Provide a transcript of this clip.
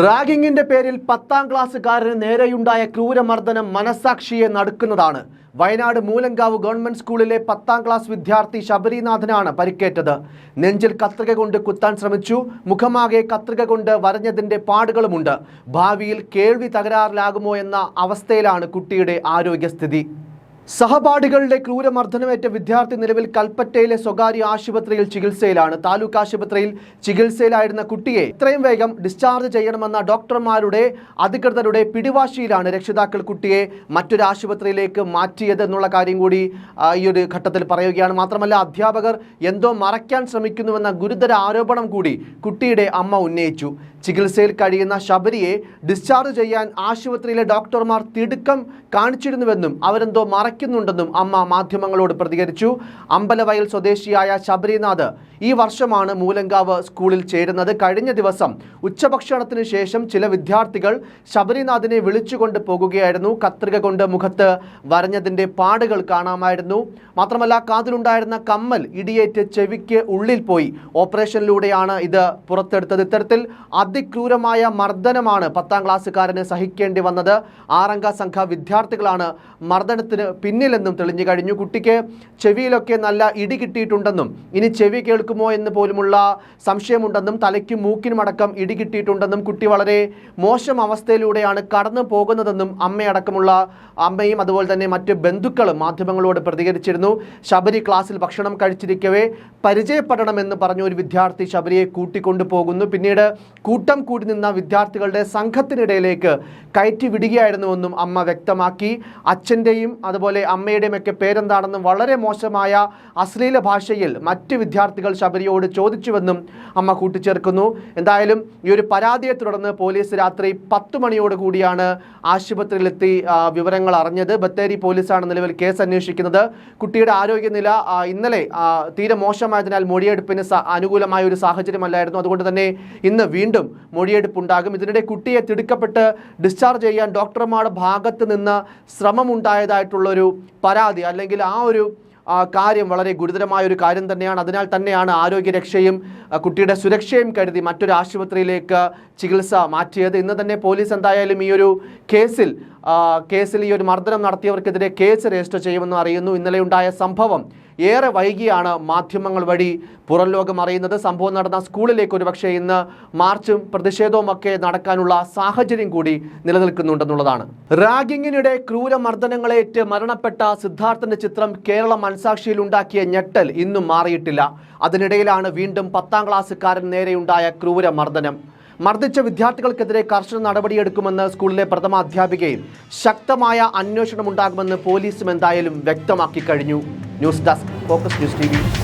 റാഗിങ്ങിന്റെ പേരിൽ 10ാം ക്ലാസ്സുകാരന് നേരെയുണ്ടായ ക്രൂരമർദ്ദനം മനസാക്ഷിയെ നടുക്കുന്നതാണ്. വയനാട് മൂലങ്കാവ് ഗവൺമെന്റ് സ്കൂളിലെ 10ാം ക്ലാസ് വിദ്യാർത്ഥി ശബരിനാഥനാണ് പരിക്കേറ്റത്. നെഞ്ചിൽ കത്രിക കൊണ്ട് കുത്താൻ ശ്രമിച്ചു. മുഖമാകെ കത്രിക കൊണ്ട് വരഞ്ഞതിന്റെ പാടുകളുമുണ്ട്. ഭാവിയിൽ കേൾവി തകരാറിലാകുമോ എന്ന അവസ്ഥയിലാണ് കുട്ടിയുടെ ആരോഗ്യസ്ഥിതി. സഹപാഠികളുടെ ക്രൂരമർദ്ദനമേറ്റ വിദ്യാർത്ഥി നിലവിൽ കൽപ്പറ്റയിലെ സ്വകാര്യ ആശുപത്രിയിൽ ചികിത്സയിലാണ്. താലൂക്ക് ആശുപത്രിയിൽ ചികിത്സയിലായിരുന്ന കുട്ടിയെ എത്രയും വേഗം ഡിസ്ചാർജ് ചെയ്യണമെന്ന ഡോക്ടർമാരുടെ അധികൃതരുടെ പിടിവാശിയിലാണ് രക്ഷിതാക്കൾ കുട്ടിയെ മറ്റൊരു ആശുപത്രിയിലേക്ക് മാറ്റിയത് എന്നുള്ള കാര്യം കൂടി ഈ ഒരു ഘട്ടത്തിൽ പറയുകയാണ്. മാത്രമല്ല, അധ്യാപകർ എന്തോ മറയ്ക്കാൻ ശ്രമിക്കുന്നുവെന്ന ഗുരുതര ആരോപണം കൂടി കുട്ടിയുടെ അമ്മ ഉന്നയിച്ചു. ചികിത്സയിൽ കഴിയുന്ന ശബരിയെ ഡിസ്ചാർജ് ചെയ്യാൻ ആശുപത്രിയിലെ ഡോക്ടർമാർ തിടുക്കം കാണിച്ചിരുന്നുവെന്നും അവരെന്തോ മറയ്ക്കുന്നുണ്ടെന്നും അമ്മ മാധ്യമങ്ങളോട് പ്രതികരിച്ചു. അമ്പലവയൽ സ്വദേശിയായ ശബരിനാഥ് ഈ വർഷമാണ് മൂലങ്കാവ് സ്കൂളിൽ ചേരുന്നത്. കഴിഞ്ഞ ദിവസം ഉച്ചഭക്ഷണത്തിന് ശേഷം ചില വിദ്യാർത്ഥികൾ ശബരിനാഥിനെ വിളിച്ചുകൊണ്ട് പോകുകയായിരുന്നു. കത്രിക കൊണ്ട് മുഖത്ത് വരഞ്ഞതിൻ്റെ പാടുകൾ കാണാമായിരുന്നു. മാത്രമല്ല, കാതിലുണ്ടായിരുന്ന കമ്മൽ ഇടിയേറ്റ് ചെവിക്ക് ഉള്ളിൽ പോയി. ഓപ്പറേഷനിലൂടെയാണ് ഇത് പുറത്തെടുത്തത്. ഇത്തരത്തിൽ അതിക്രൂരമായ മർദ്ദനമാണ് 10ാം ക്ലാസ്സുകാരന് സഹിക്കേണ്ടി വന്നത്. 6 അംഗ സംഘ വിദ്യാർത്ഥികളാണ് മർദ്ദനത്തിന് പിന്നിലെന്നും തെളിഞ്ഞു കഴിഞ്ഞു. കുട്ടിക്ക് ചെവിയിലൊക്കെ നല്ല ഇടി കിട്ടിയിട്ടുണ്ടെന്നും ഇനി ചെവി കേൾക്കുമോ എന്ന് പോലുമുള്ള സംശയമുണ്ടെന്നും തലയ്ക്കും മൂക്കിനുമടക്കം ഇടി കിട്ടിയിട്ടുണ്ടെന്നും കുട്ടി വളരെ മോശം അവസ്ഥയിലൂടെയാണ് കടന്നു പോകുന്നതെന്നും അമ്മയും അതുപോലെ തന്നെ മറ്റ് ബന്ധുക്കളും മാധ്യമങ്ങളോട് പ്രതികരിച്ചിരുന്നു. ശബരി ക്ലാസ്സിൽ ഭക്ഷണം കഴിച്ചിരിക്കവേ പരിചയപ്പെടണമെന്ന് പറഞ്ഞ ഒരു വിദ്യാർത്ഥി ശബരിയെ കൂട്ടിക്കൊണ്ടു പോകുന്നു. പിന്നീട് കൂട്ടം കൂടി നിന്ന വിദ്യാർത്ഥികളുടെ സംഘത്തിനിടയിലേക്ക് കയറ്റി വിടുകയായിരുന്നുവെന്നും അമ്മ വ്യക്തമാക്കി. അച്ഛൻ്റെയും അതുപോലെ അമ്മയുടെയും ഒക്കെ പേരെന്താണെന്നും വളരെ മോശമായ അശ്ലീല ഭാഷയിൽ മറ്റ് വിദ്യാർത്ഥികൾ ശബരിയോട് ചോദിച്ചുവെന്നും അമ്മ കൂട്ടിച്ചേർക്കുന്നു. എന്തായാലും ഈ ഒരു പരാതിയെ തുടർന്ന് പോലീസ് രാത്രി 10 മണിയോട് കൂടിയാണ് ആശുപത്രിയിലെത്തി വിവരങ്ങൾ അറിഞ്ഞത്. ബത്തേരി പോലീസാണ് നിലവിൽ കേസ് അന്വേഷിക്കുന്നത്. കുട്ടിയുടെ ആരോഗ്യനില ഇന്നലെ തീരെ മോശമായതിനാൽ മൊഴിയെടുപ്പിന് അനുകൂലമായ ഒരു സാഹചര്യമല്ലായിരുന്നു. അതുകൊണ്ട് തന്നെ ഇന്ന് വീണ്ടും മൊഴിയെടുപ്പുണ്ടാകും. ഇതിനിടെ കുട്ടിയെ തിടുക്കപ്പെട്ട് ഡിസ്ചാർജ് ചെയ്യാൻ ഡോക്ടർമാരുടെ ഭാഗത്ത് നിന്ന് ശ്രമമുണ്ടായതായിട്ടുള്ളൊരു പരാതി അല്ലെങ്കിൽ ആ ഒരു കാര്യം വളരെ ഗുരുതരമായ ഒരു കാര്യം തന്നെയാണ്. അതിനാൽ തന്നെയാണ് ആരോഗ്യരക്ഷയും കുട്ടിയുടെ സുരക്ഷയും കരുതി മറ്റൊരു ആശുപത്രിയിലേക്ക് ചികിത്സ മാറ്റിയത്. ഇന്ന് തന്നെ പോലീസ് എന്തായാലും ഈ ഒരു കേസിൽ ഈ ഒരു മർദ്ദനം നടത്തിയവർക്കെതിരെ കേസ് രജിസ്റ്റർ ചെയ്യുമെന്ന് അറിയുന്നു. ഇന്നലെ ഉണ്ടായ സംഭവം ഏറെ വൈകിയാണ് മാധ്യമങ്ങൾ വഴി പുറം ലോകം അറിയുന്നത്. സംഭവം നടന്ന സ്കൂളിലേക്ക് ഒരുപക്ഷെ ഇന്ന് മാർച്ചും പ്രതിഷേധവും ഒക്കെ നടക്കാനുള്ള സാഹചര്യം കൂടി നിലനിൽക്കുന്നുണ്ടെന്നുള്ളതാണ്. റാഗിങ്ങിനിടെ ക്രൂരമർദ്ദനങ്ങളേറ്റ് മരണപ്പെട്ട സിദ്ധാർത്ഥന്റെ ചിത്രം കേരള മനസാക്ഷിയിൽ ഉണ്ടാക്കിയ ഞെട്ടൽ ഇന്നും മാറിയിട്ടില്ല. അതിനിടയിലാണ് വീണ്ടും 10ാം ക്ലാസ്സുകാരൻ നേരെയുണ്ടായ ക്രൂരമർദ്ദനം. മർദ്ദിച്ച വിദ്യാർത്ഥികൾക്കെതിരെ കർശന നടപടിയെടുക്കുമെന്ന് സ്കൂളിലെ പ്രഥമ അധ്യാപികയും ശക്തമായ അന്വേഷണം ഉണ്ടാകുമെന്ന് പോലീസും എന്തായാലും വ്യക്തമാക്കി കഴിഞ്ഞു. News desk, focus news TV.